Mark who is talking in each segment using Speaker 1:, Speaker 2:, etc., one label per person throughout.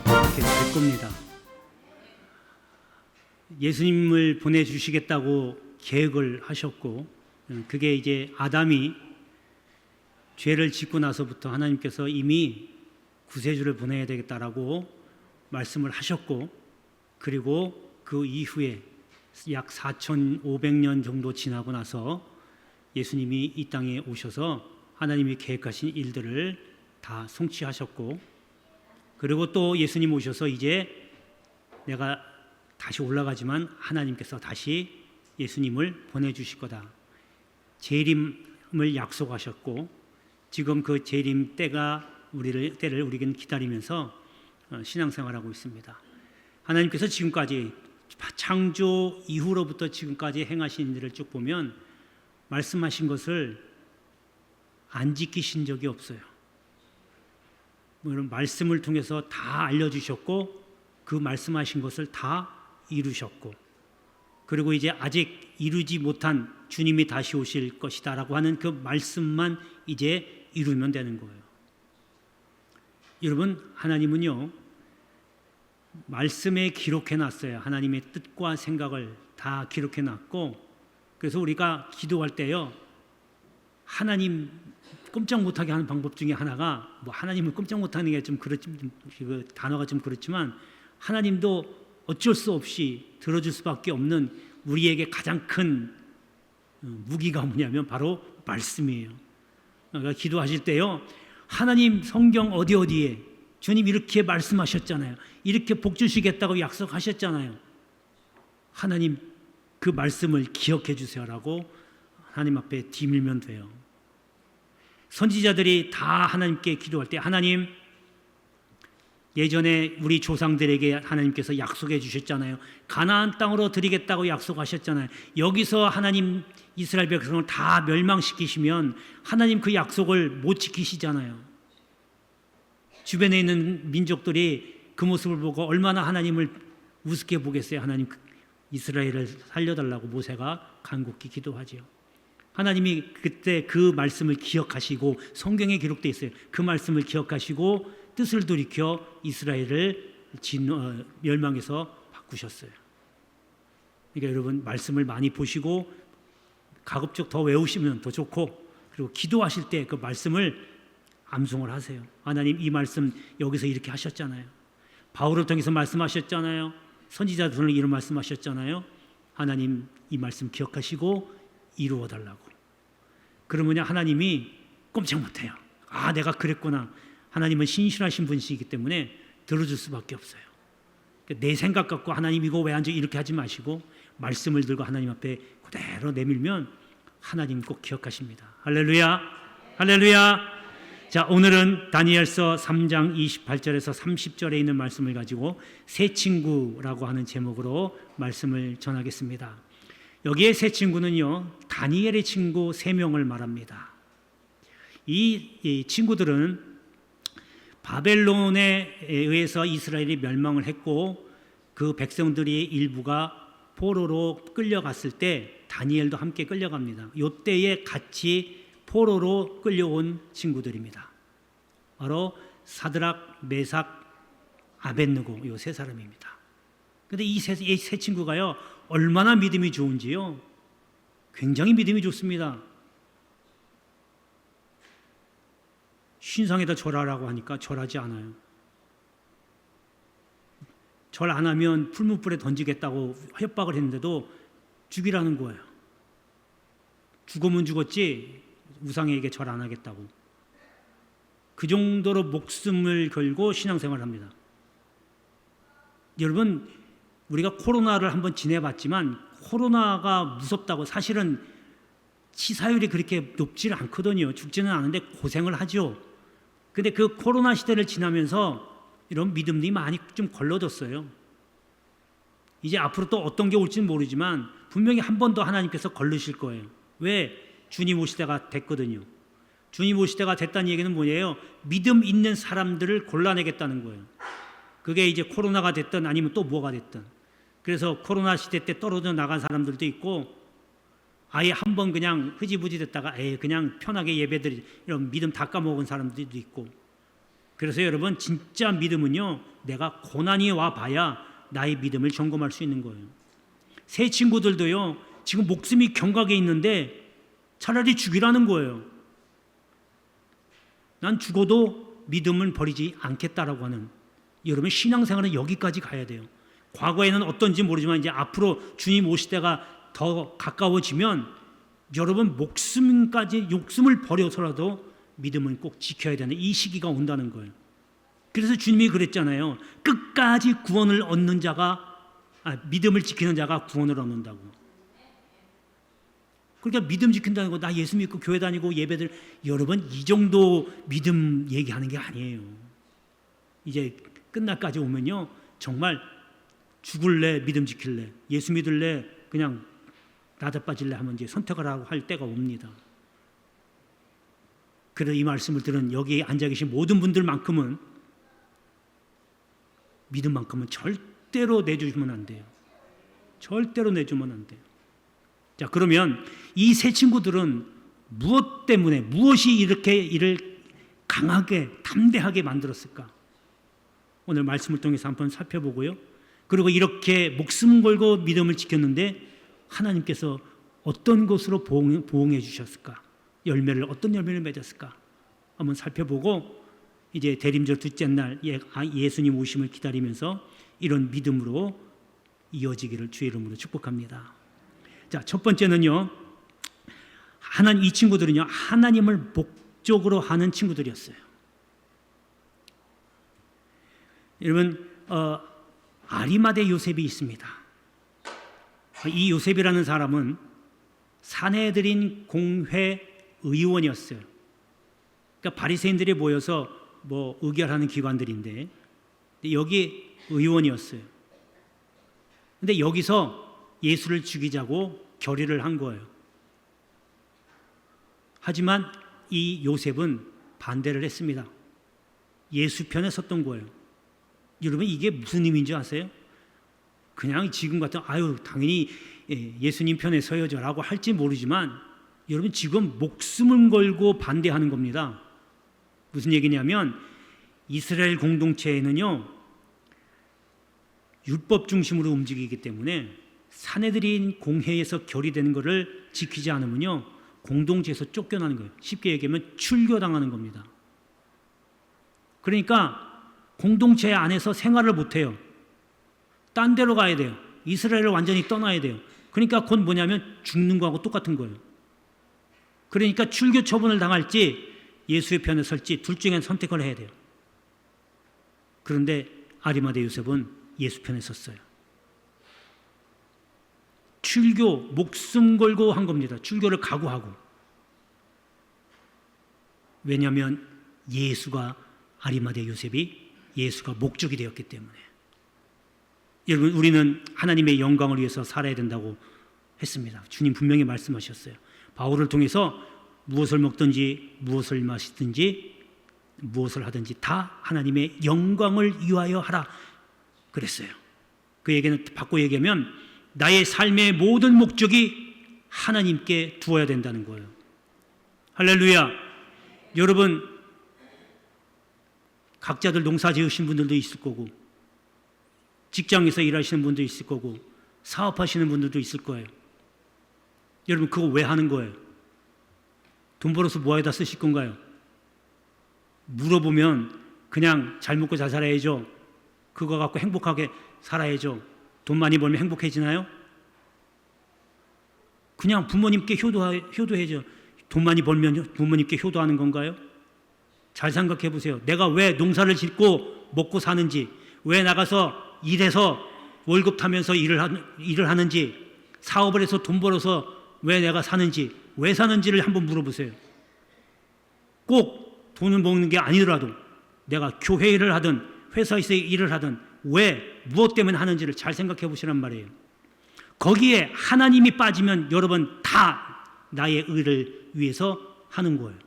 Speaker 1: 이렇게 될 겁니다. 예수님을 보내주시겠다고 계획을 하셨고, 그게 이제 아담이 죄를 짓고 나서부터 하나님께서 이미 구세주를 보내야 되겠다라고 말씀을 하셨고, 그리고 그 이후에 약 4,500년 정도 지나고 나서 예수님이 이 땅에 오셔서 하나님이 계획하신 일들을 다 성취하셨고, 그리고 또 예수님 오셔서 이제 내가 다시 올라가지만 하나님께서 다시 예수님을 보내주실 거다, 재림을 약속하셨고, 지금 그 재림 때를 우리는 기다리면서 신앙생활하고 있습니다. 하나님께서 지금까지 창조 이후로부터 지금까지 행하신 일을 쭉 보면 말씀하신 것을 안 지키신 적이 없어요. 말씀을 통해서 다 알려주셨고, 그 말씀하신 것을 다 이루셨고, 그리고 이제 아직 이루지 못한 주님이 다시 오실 것이다 라고 하는 그 말씀만 이제 이루면 되는 거예요. 여러분, 하나님은요, 말씀에 기록해 놨어요. 하나님의 뜻과 생각을 다 기록해 놨고, 그래서 우리가 기도할 때요, 하나님 꼼짝 못하게 하는 방법 중에 하나가, 하나님을 꼼짝 못하는 게 좀 그 단어가 좀 그렇지만, 하나님도 어쩔 수 없이 들어줄 수밖에 없는 우리에게 가장 큰 무기가 뭐냐면 바로 말씀이에요. 그러니까 기도하실 때요, 하나님 성경 어디에 주님 이렇게 말씀하셨잖아요. 이렇게 복 주시겠다고 약속하셨잖아요. 하나님 그 말씀을 기억해 주세요라고 하나님 앞에 뒤밀면 돼요. 선지자들이 다 하나님께 기도할 때, 하나님, 예전에 우리 조상들에게 하나님께서 약속해 주셨잖아요. 가나안 땅으로 드리겠다고 약속하셨잖아요. 여기서 하나님 이스라엘 백성을 다 멸망시키시면 하나님 그 약속을 못 지키시잖아요. 주변에 있는 민족들이 그 모습을 보고 얼마나 하나님을 우습게 보겠어요. 하나님 이스라엘을 살려달라고 모세가 간곡히 기도하지요. 하나님이 그때 그 말씀을 기억하시고, 성경에 기록되어 있어요. 그 말씀을 기억하시고 뜻을 돌이켜 이스라엘을 멸망에서 바꾸셨어요. 그러니까 여러분, 말씀을 많이 보시고 가급적 더 외우시면 더 좋고, 그리고 기도하실 때 그 말씀을 암송을 하세요. 하나님, 이 말씀 여기서 이렇게 하셨잖아요. 바울을 통해서 말씀하셨잖아요. 선지자들은 이런 말씀하셨잖아요. 하나님, 이 말씀 기억하시고 이루어 달라고. 그러면 하나님이 꼼짝 못해요. 아, 내가 그랬구나. 하나님은 신실하신 분이시기 때문에 들어줄 수밖에 없어요. 내 생각 갖고 하나님 이거 왜 안 이렇게 하지 마시고 말씀을 들고 하나님 앞에 그대로 내밀면 하나님 꼭 기억하십니다. 할렐루야, 할렐루야. 자, 오늘은 다니엘서 3장 28절에서 30절에 있는 말씀을 가지고 새 친구라고 하는 제목으로 말씀을 전하겠습니다. 여기에 새 친구는요, 다니엘의 친구 3명을 말합니다. 이 친구들은 바벨론에 의해서 이스라엘이 멸망을 했고, 그 백성들이 일부가 포로로 끌려갔을 때 다니엘도 함께 끌려갑니다. 이때에 같이 포로로 끌려온 친구들입니다. 바로 사드락, 메삭, 아벳느고, 이 세 사람입니다. 그런데 이 세 친구가요, 얼마나 믿음이 좋은지요, 굉장히 믿음이 좋습니다. 신상에다 절하라고 하니까 절하지 않아요. 절 안 하면 풀무불에 던지겠다고 협박을 했는데도 죽이라는 거예요. 죽으면 죽었지 우상에게 절 안 하겠다고. 그 정도로 목숨을 걸고 신앙생활을 합니다. 여러분, 우리가 코로나를 한번 지내봤지만 코로나가 무섭다고, 사실은 치사율이 그렇게 높지는 않거든요. 죽지는 않은데 고생을 하죠. 근데 그 코로나 시대를 지나면서 이런 믿음이 많이 좀 걸러졌어요. 이제 앞으로 또 어떤 게 올지는 모르지만 분명히 한 번 더 하나님께서 걸르실 거예요. 왜? 주님 오실 때가 됐거든요. 주님 오실 때가 됐다는 얘기는 뭐예요? 믿음 있는 사람들을 골라내겠다는 거예요. 그게 이제 코로나가 됐든 아니면 또 뭐가 됐든. 그래서 코로나 시대 때 떨어져 나간 사람들도 있고, 아예 한번 그냥 흐지부지 됐다가 그냥 편하게 예배드리, 이런 믿음 다 까먹은 사람들도 있고, 그래서 여러분, 진짜 믿음은요, 내가 고난이 와 봐야 나의 믿음을 점검할 수 있는 거예요. 새 친구들도요, 지금 목숨이 경각에 있는데 차라리 죽이라는 거예요. 난 죽어도 믿음은 버리지 않겠다라고 하는, 여러분 신앙생활은 여기까지 가야 돼요. 과거에는 어떤지 모르지만 이제 앞으로 주님 오실 때가 더 가까워지면 여러분 목숨을 버려서라도 믿음은 꼭 지켜야 되는 이 시기가 온다는 거예요. 그래서 주님이 그랬잖아요. 끝까지 구원을 얻는 자가, 믿음을 지키는 자가 구원을 얻는다고. 그러니까 믿음 지킨다는 거, 나 예수 믿고 교회 다니고 예배들, 여러분 이 정도 믿음 얘기하는 게 아니에요. 이제 끝날까지 오면요, 정말 죽을래 믿음 지킬래, 예수 믿을래 그냥 나다 빠질래 하면 이제 선택을 하고 할 때가 옵니다. 그래서 이 말씀을 들은 여기 앉아 계신 모든 분들만큼은, 믿음만큼은 절대로 내주면 안 돼요. 절대로 내주면 안 돼요. 자, 그러면 이 세 친구들은 무엇 때문에, 무엇이 이렇게 이를 강하게 담대하게 만들었을까? 오늘 말씀을 통해서 한번 살펴보고요. 그리고 이렇게 목숨 걸고 믿음을 지켰는데 하나님께서 어떤 것으로 보응해 주셨을까? 어떤 열매를 맺었을까? 한번 살펴보고 이제 대림절 둘째 날 예수님 오심을 기다리면서 이런 믿음으로 이어지기를 주의 이름으로 축복합니다. 자, 첫 번째는요, 이 친구들은요, 하나님을 목적으로 하는 친구들이었어요. 여러분, 아리마대 요셉이 있습니다. 이 요셉이라는 사람은 산헤드린 공회 의원이었어요. 그러니까 바리새인들이 모여서 의결하는 기관들인데 여기 의원이었어요. 근데 여기서 예수를 죽이자고 결의를 한 거예요. 하지만 이 요셉은 반대를 했습니다. 예수 편에 섰던 거예요. 여러분, 이게 무슨 의미인지 아세요? 그냥 지금 같은 당연히 예수님 편에 서야죠라고 할지 모르지만 여러분, 지금 목숨을 걸고 반대하는 겁니다. 무슨 얘기냐면 이스라엘 공동체에는요, 율법 중심으로 움직이기 때문에 산헤드린 공회에서 결의되는 것을 지키지 않으면요, 공동체에서 쫓겨나는 거예요. 쉽게 얘기하면 출교당하는 겁니다. 그러니까 공동체 안에서 생활을 못해요. 딴 데로 가야 돼요. 이스라엘을 완전히 떠나야 돼요. 그러니까 곧 뭐냐면 죽는 거하고 똑같은 거예요. 그러니까 출교 처분을 당할지 예수의 편에 설지 둘 중에 선택을 해야 돼요. 그런데 아리마대 요셉은 예수 편에 섰어요. 출교, 목숨 걸고 한 겁니다. 출교를 각오하고. 왜냐하면 아리마대 요셉이 예수가 목적이 되었기 때문에. 여러분, 우리는 하나님의 영광을 위해서 살아야 된다고 했습니다. 주님 분명히 말씀하셨어요. 바울을 통해서 무엇을 먹든지 무엇을 마시든지 무엇을 하든지 다 하나님의 영광을 위하여 하라 그랬어요. 그 얘기는 바꿔 얘기하면 나의 삶의 모든 목적이 하나님께 두어야 된다는 거예요. 할렐루야. 여러분, 각자들 농사 지으신 분들도 있을 거고 직장에서 일하시는 분도 있을 거고 사업하시는 분들도 있을 거예요. 여러분, 그거 왜 하는 거예요? 돈 벌어서 뭐에다 쓰실 건가요? 물어보면 그냥 잘 먹고 잘 살아야죠. 그거 갖고 행복하게 살아야죠. 돈 많이 벌면 행복해지나요? 그냥 부모님께 효도해야죠. 돈 많이 벌면 부모님께 효도하는 건가요? 잘 생각해 보세요. 내가 왜 농사를 짓고 먹고 사는지, 왜 나가서 일해서 월급 타면서 일을 하는지, 사업을 해서 돈 벌어서 왜 내가 사는지, 왜 사는지를 한번 물어보세요. 꼭 돈을 먹는 게 아니더라도 내가 교회 일을 하든 회사에서 일을 하든 왜, 무엇 때문에 하는지를 잘 생각해 보시란 말이에요. 거기에 하나님이 빠지면 여러분 다 나의 의를 위해서 하는 거예요.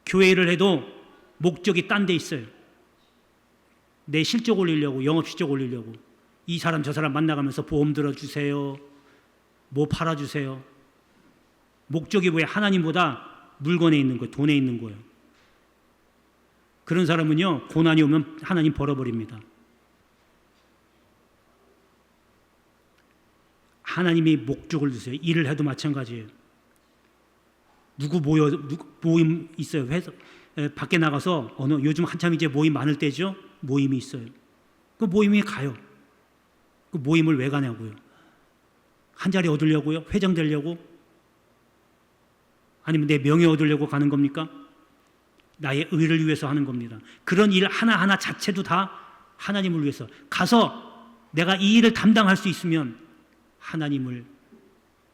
Speaker 1: 교회 일을 해도 목적이 딴 데 있어요. 내 실적 올리려고, 영업 실적 올리려고. 이 사람 저 사람 만나가면서 보험 들어주세요. 뭐 팔아주세요. 목적이 왜 하나님보다 물건에 있는 거예요. 돈에 있는 거예요. 그런 사람은요, 고난이 오면 하나님 벌어버립니다. 하나님이 목적을 두세요. 일을 해도 마찬가지예요. 누구 모임 있어요. 회사 밖에 나가서 요즘 한참 이제 모임 많을 때죠. 모임이 있어요. 그 모임에 가요. 그 모임을 왜 가냐고요? 한 자리 얻으려고요? 회장 되려고? 아니면 내 명예 얻으려고 가는 겁니까? 나의 의를 위해서 하는 겁니다. 그런 일 하나하나 자체도 다 하나님을 위해서 가서 내가 이 일을 담당할 수 있으면 하나님을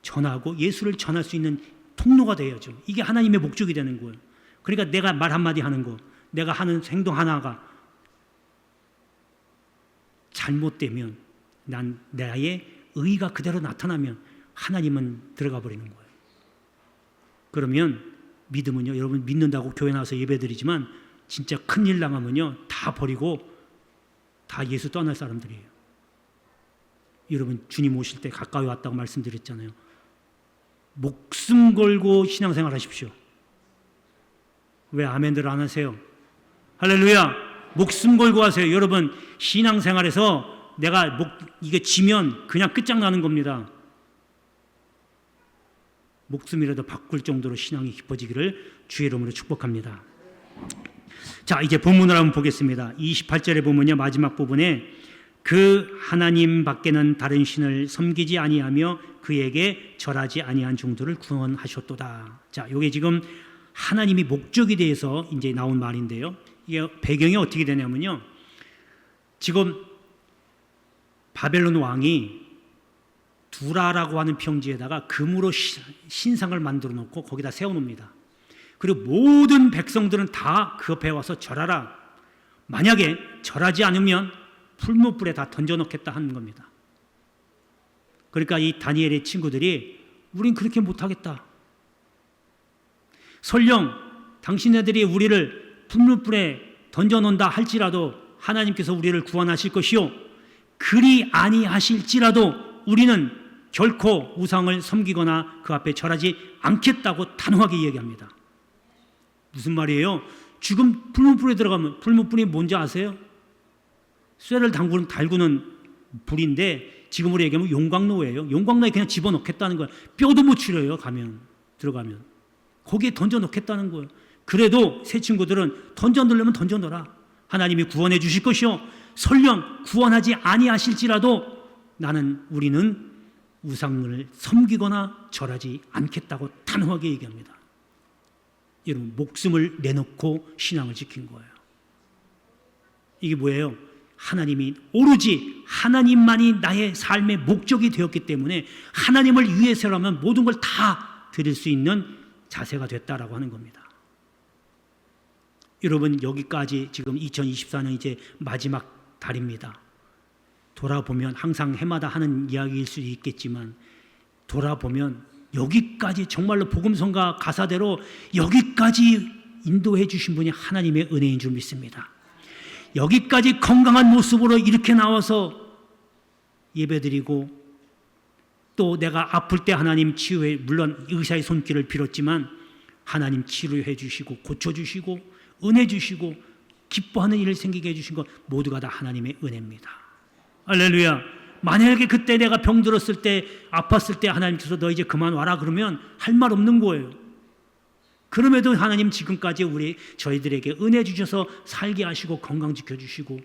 Speaker 1: 전하고 예수를 전할 수 있는 통로가 되어야죠. 이게 하나님의 목적이 되는 거예요. 그러니까 내가 말 한마디 하는 거, 내가 하는 행동 하나가 잘못되면 난 나의 의가 그대로 나타나면 하나님은 들어가 버리는 거예요. 그러면 믿음은요, 여러분 믿는다고 교회 나와서 예배드리지만 진짜 큰일 당하면요 다 버리고 다 예수 떠날 사람들이에요. 여러분 주님 오실 때 가까이 왔다고 말씀드렸잖아요. 목숨 걸고 신앙생활 하십시오. 왜 아멘들 안 하세요? 할렐루야. 목숨 걸고 하세요. 여러분 신앙생활에서 내가 이게 지면 그냥 끝장나는 겁니다. 목숨이라도 바꿀 정도로 신앙이 깊어지기를 주의 이름으로 축복합니다. 자, 이제 본문을 한번 보겠습니다. 28절에 보면요, 마지막 부분에 그 하나님 밖에는 다른 신을 섬기지 아니하며 그에게 절하지 아니한 종들을 구원하셨도다. 자, 이게 지금 하나님이 목적에 대해서 이제 나온 말인데요. 이게 배경이 어떻게 되냐면요, 지금 바벨론 왕이 두라라고 하는 평지에다가 금으로 신상을 만들어 놓고 거기다 세워놓습니다. 그리고 모든 백성들은 다 그 옆에 와서 절하라. 만약에 절하지 않으면 풀무불에 다 던져놓겠다 하는 겁니다. 그러니까 이 다니엘의 친구들이 우린 그렇게 못하겠다. 설령 당신네들이 우리를 풀무불에 던져놓는다 할지라도 하나님께서 우리를 구원하실 것이요, 그리 아니하실지라도 우리는 결코 우상을 섬기거나 그 앞에 절하지 않겠다고 단호하게 얘기합니다. 무슨 말이에요? 지금 풀무불에 들어가면, 풀무불이 뭔지 아세요? 쇠를 달구는 불인데 지금으로 얘기하면 용광로예요. 용광로에 그냥 집어넣겠다는 거예요. 뼈도 못 추려요. 들어가면 거기에 던져놓겠다는 거예요. 그래도 새 친구들은 던져놓으려면 던져놓으라. 하나님이 구원해 주실 것이요, 설령 구원하지 아니하실지라도 우리는 우상을 섬기거나 절하지 않겠다고 단호하게 얘기합니다. 여러분, 목숨을 내놓고 신앙을 지킨 거예요. 이게 뭐예요? 하나님이 오로지 하나님만이 나의 삶의 목적이 되었기 때문에 하나님을 위해서라면 모든 걸 다 드릴 수 있는 자세가 됐다라고 하는 겁니다. 여러분, 여기까지 지금 2024년 이제 마지막 달입니다. 돌아보면 항상 해마다 하는 이야기일 수도 있겠지만 돌아보면 여기까지 정말로 복음성가 가사대로 여기까지 인도해 주신 분이 하나님의 은혜인 줄 믿습니다. 여기까지 건강한 모습으로 이렇게 나와서 예배드리고 또 내가 아플 때 하나님 치유해, 물론 의사의 손길을 빌었지만 하나님 치료해 주시고 고쳐주시고 은혜 주시고 기뻐하는 일을 생기게 해주신 것 모두가 다 하나님의 은혜입니다. 할렐루야. 만약에 그때 내가 병들었을 때 아팠을 때 하나님께서 너 이제 그만 와라 그러면 할 말 없는 거예요. 그럼에도 하나님 지금까지 저희들에게 은혜 주셔서 살게 하시고 건강 지켜주시고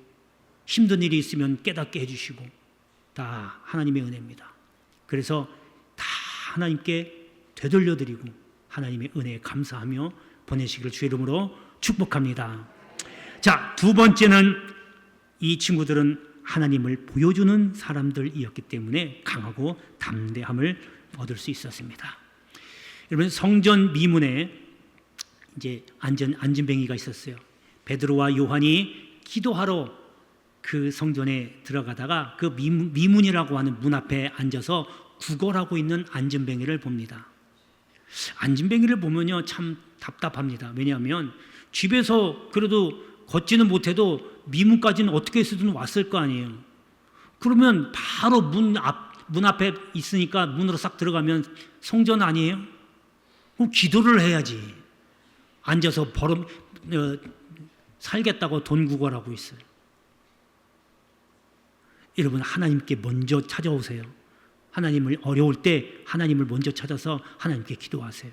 Speaker 1: 힘든 일이 있으면 깨닫게 해주시고 다 하나님의 은혜입니다. 그래서 다 하나님께 되돌려드리고 하나님의 은혜에 감사하며 보내시기를 주의 이름으로 축복합니다. 자, 두 번째는 이 친구들은 하나님을 보여주는 사람들이었기 때문에 강하고 담대함을 얻을 수 있었습니다. 여러분, 성전 미문에 이제 안전뱅이가 있었어요. 베드로와 요한이 기도하러 그 성전에 들어가다가 그 미문이라고 하는 문 앞에 앉아서 구걸하고 있는 안전뱅이를 봅니다. 안전뱅이를 보면요 참 답답합니다. 왜냐하면 집에서 그래도 걷지는 못해도 미문까지는 어떻게 해서든 왔을 거 아니에요. 그러면 바로 문 앞에 있으니까 문으로 싹 들어가면 성전 아니에요? 그럼 기도를 해야지. 앉아서 살겠다고 돈 구걸하고 있어요. 여러분, 하나님께 먼저 찾아오세요. 하나님을 어려울 때 하나님을 먼저 찾아서 하나님께 기도하세요.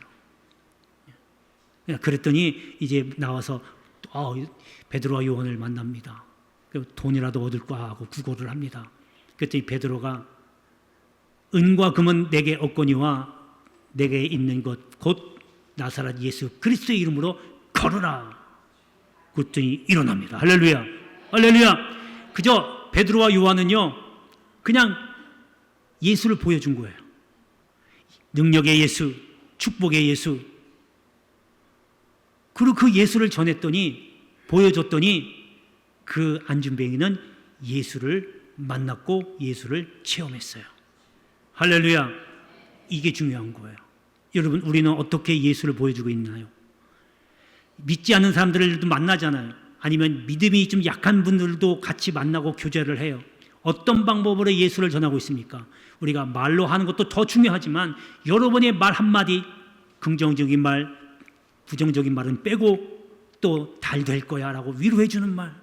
Speaker 1: 그랬더니 이제 나와서 베드로와 요한을 만납니다. 돈이라도 얻을까 하고 구걸을 합니다. 그랬더니 베드로가 은과 금은 내게 없거니와 내게 있는 것 곧 나사렛 예수 그리스도의 이름으로 걸어라. 그랬더니 일어납니다. 할렐루야, 할렐루야. 그저 베드로와 요한은요, 그냥 예수를 보여준 거예요. 능력의 예수, 축복의 예수. 그리고 그 예수를 전했더니, 보여줬더니 그 안준뱅이는 예수를 만났고 예수를 체험했어요. 할렐루야. 이게 중요한 거예요. 여러분, 우리는 어떻게 예수를 보여주고 있나요? 믿지 않는 사람들도 만나잖아요. 아니면 믿음이 좀 약한 분들도 같이 만나고 교제를 해요. 어떤 방법으로 예수를 전하고 있습니까? 우리가 말로 하는 것도 더 중요하지만 여러분의 말 한마디, 긍정적인 말, 부정적인 말은 빼고 또 잘 될 거야 라고 위로해 주는 말,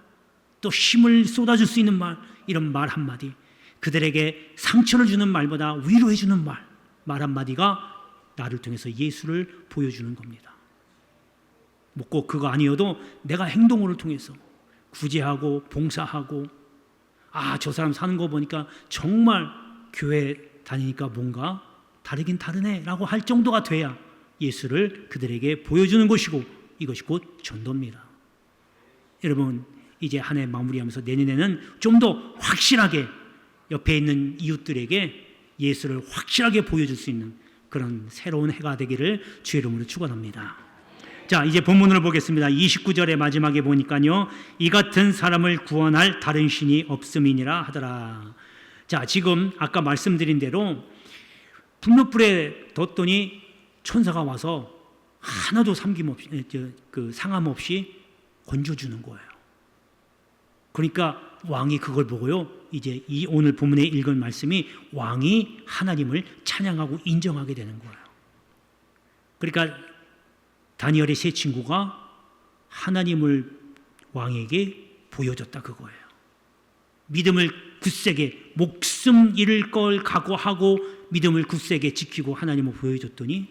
Speaker 1: 또 힘을 쏟아줄 수 있는 말, 이런 말 한마디, 그들에게 상처를 주는 말보다 위로해 주는 말 한마디가 나를 통해서 예수를 보여주는 겁니다. 뭐 꼭 그거 아니어도 내가 행동을 통해서 구제하고 봉사하고, 저 사람 사는 거 보니까 정말 교회 다니니까 뭔가 다르긴 다르네 라고 할 정도가 돼야 예수를 그들에게 보여주는 것이고, 이것이 곧 전도입니다. 여러분, 이제 한 해 마무리하면서 내년에는 좀 더 확실하게 옆에 있는 이웃들에게 예수를 확실하게 보여줄 수 있는 그런 새로운 해가 되기를 주의 이름으로 축원합니다. 자, 이제 본문을 보겠습니다. 29절의 마지막에 보니까요, 이 같은 사람을 구원할 다른 신이 없음이니라 하더라. 자, 지금 아까 말씀드린 대로 분노불에 뒀더니 천사가 와서 하나도 삼김없이, 상함 없이 건져주는 거예요. 그러니까 왕이 그걸 보고요, 이제 이 오늘 본문에 읽은 말씀이 왕이 하나님을 찬양하고 인정하게 되는 거예요. 그러니까 다니엘의 세 친구가 하나님을 왕에게 보여줬다 그거예요. 믿음을 굳세게, 목숨 잃을 걸 각오하고 믿음을 굳세게 지키고 하나님을 보여줬더니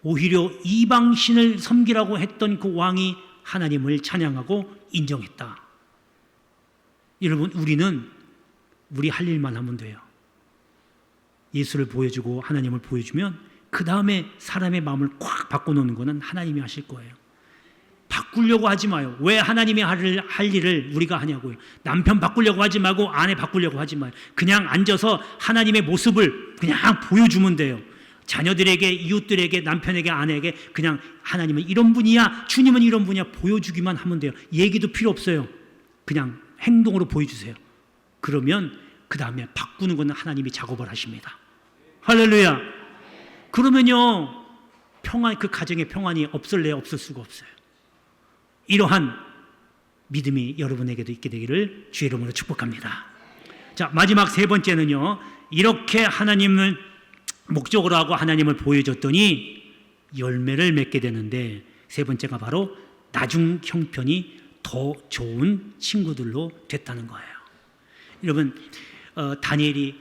Speaker 1: 오히려 이방신을 섬기라고 했던 그 왕이 하나님을 찬양하고 인정했다. 여러분, 우리 할 일만 하면 돼요. 예수를 보여주고 하나님을 보여주면 그 다음에 사람의 마음을 꽉 바꿔놓는 것은 하나님이 하실 거예요. 바꾸려고 하지 마요. 왜 하나님이 할 일을 우리가 하냐고요. 남편 바꾸려고 하지 말고 아내 바꾸려고 하지 마요. 그냥 앉아서 하나님의 모습을 그냥 보여주면 돼요. 자녀들에게, 이웃들에게, 남편에게, 아내에게 그냥 하나님은 이런 분이야, 주님은 이런 분이야 보여주기만 하면 돼요. 얘기도 필요 없어요. 그냥 행동으로 보여주세요. 그러면 그 다음에 바꾸는 건 하나님이 작업을 하십니다. 할렐루야. 그러면요, 평안, 그 가정의 평안이 없을래요? 없을 수가 없어요. 이러한 믿음이 여러분에게도 있게 되기를 주의 이름으로 축복합니다. 자, 마지막 세 번째는요, 이렇게 하나님을 목적으로 하고 하나님을 보여줬더니 열매를 맺게 되는데, 세 번째가 바로 나중 형편이 더 좋은 친구들로 됐다는 거예요. 여러분, 다니엘이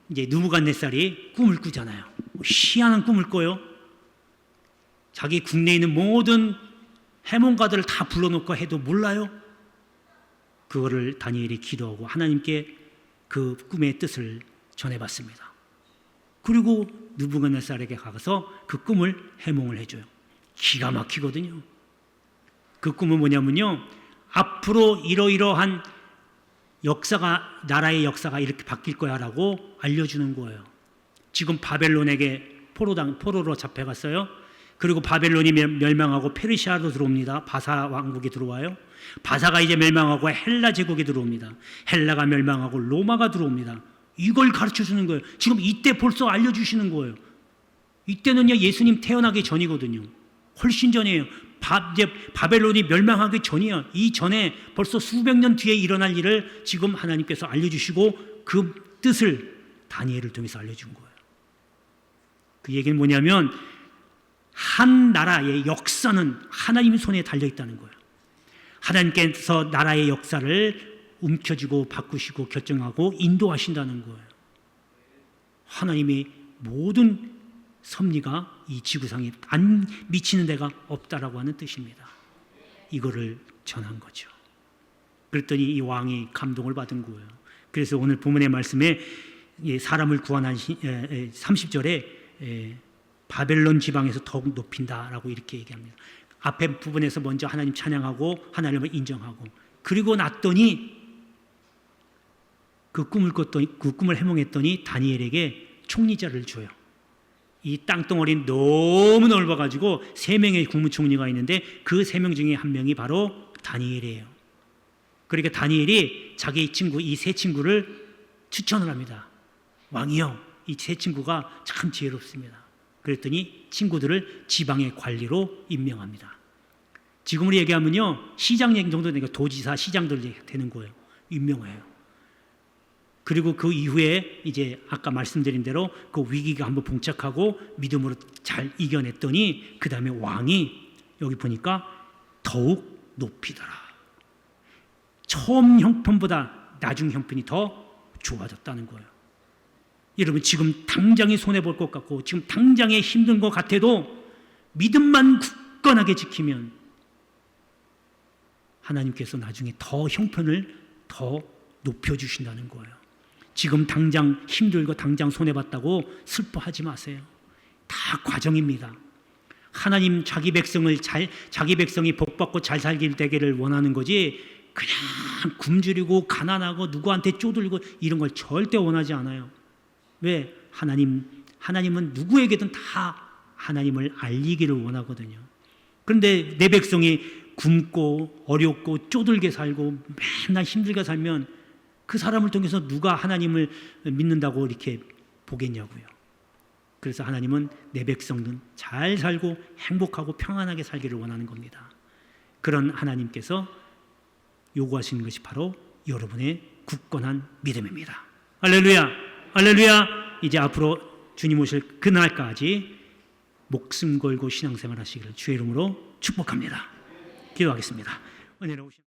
Speaker 1: 이제 느부갓네살이 꿈을 꾸잖아요. 희한한 꿈을 꿔요. 자기 국내에 있는 모든 해몽가들을 다 불러놓고 해도 몰라요. 그거를 다니엘이 기도하고 하나님께 그 꿈의 뜻을 전해봤습니다. 그리고 느부갓네살에게 가서 그 꿈을 해몽을 해줘요. 기가 막히거든요. 그 꿈은 뭐냐면요, 앞으로 이러이러한 역사가, 나라의 역사가 이렇게 바뀔 거야 라고 알려주는 거예요. 지금 바벨론에게 포로로 잡혀갔어요. 그리고 바벨론이 멸망하고 페르시아로 들어옵니다. 바사 왕국이 들어와요. 바사가 이제 멸망하고 헬라 제국이 들어옵니다. 헬라가 멸망하고 로마가 들어옵니다. 이걸 가르쳐 주는 거예요. 지금 이때 벌써 알려주시는 거예요. 이때는요, 예수님 태어나기 전이거든요. 훨씬 전이에요. 이제 바벨론이 멸망하기 전이에요. 이 전에 벌써 수백 년 뒤에 일어날 일을 지금 하나님께서 알려주시고 그 뜻을 다니엘을 통해서 알려준 거예요. 그 얘기는 뭐냐면 한 나라의 역사는 하나님 손에 달려있다는 거예요. 하나님께서 나라의 역사를 움켜쥐고 바꾸시고 결정하고 인도하신다는 거예요. 하나님의 모든 섭리가 이 지구상에 안 미치는 데가 없다라고 하는 뜻입니다. 이거를 전한 거죠. 그랬더니 이 왕이 감동을 받은 거예요. 그래서 오늘 본문의 말씀에 사람을 구원한 30절에 바벨론 지방에서 더욱 높인다라고 이렇게 얘기합니다. 앞에 부분에서 먼저 하나님 찬양하고 하나님을 인정하고, 그리고 났더니 그 꿈을 해몽했더니 다니엘에게 총리자를 줘요. 이 땅덩어리는 너무 넓어가지고 3명의 국무총리가 있는데 그 3명 중에 한 명이 바로 다니엘이에요. 그러니까 다니엘이 자기 친구, 이 세 친구를 추천을 합니다. 왕이요, 이 세 친구가 참 지혜롭습니다. 그랬더니 친구들을 지방의 관리로 임명합니다. 지금으로 얘기하면요, 시장 정도 되니까 도지사, 시장들 되는 거예요. 임명해요. 그리고 그 이후에 이제 아까 말씀드린 대로 그 위기가 한번 봉착하고 믿음으로 잘 이겨냈더니 그 다음에 왕이 여기 보니까 더욱 높이더라. 처음 형편보다 나중 형편이 더 좋아졌다는 거예요. 여러분, 지금 당장에 손해볼 것 같고 지금 당장에 힘든 것 같아도 믿음만 굳건하게 지키면 하나님께서 나중에 더 형편을 더 높여주신다는 거예요. 지금 당장 힘들고 당장 손해봤다고 슬퍼하지 마세요. 다 과정입니다. 하나님 자기 백성이 복받고 잘 살길 되기를 원하는 거지, 그냥 굶주리고 가난하고 누구한테 쪼들리고 이런 걸 절대 원하지 않아요. 왜? 하나님은 누구에게든 다 하나님을 알리기를 원하거든요. 그런데 내 백성이 굶고 어렵고 쪼들게 살고 맨날 힘들게 살면 그 사람을 통해서 누가 하나님을 믿는다고 이렇게 보겠냐고요. 그래서 하나님은 내 백성은 잘 살고 행복하고 평안하게 살기를 원하는 겁니다. 그런 하나님께서 요구하시는 것이 바로 여러분의 굳건한 믿음입니다. 할렐루야, 할렐루야. 이제 앞으로 주님 오실 그날까지 목숨 걸고 신앙생활 하시기를 주의 이름으로 축복합니다. 기도하겠습니다. 은혜로우신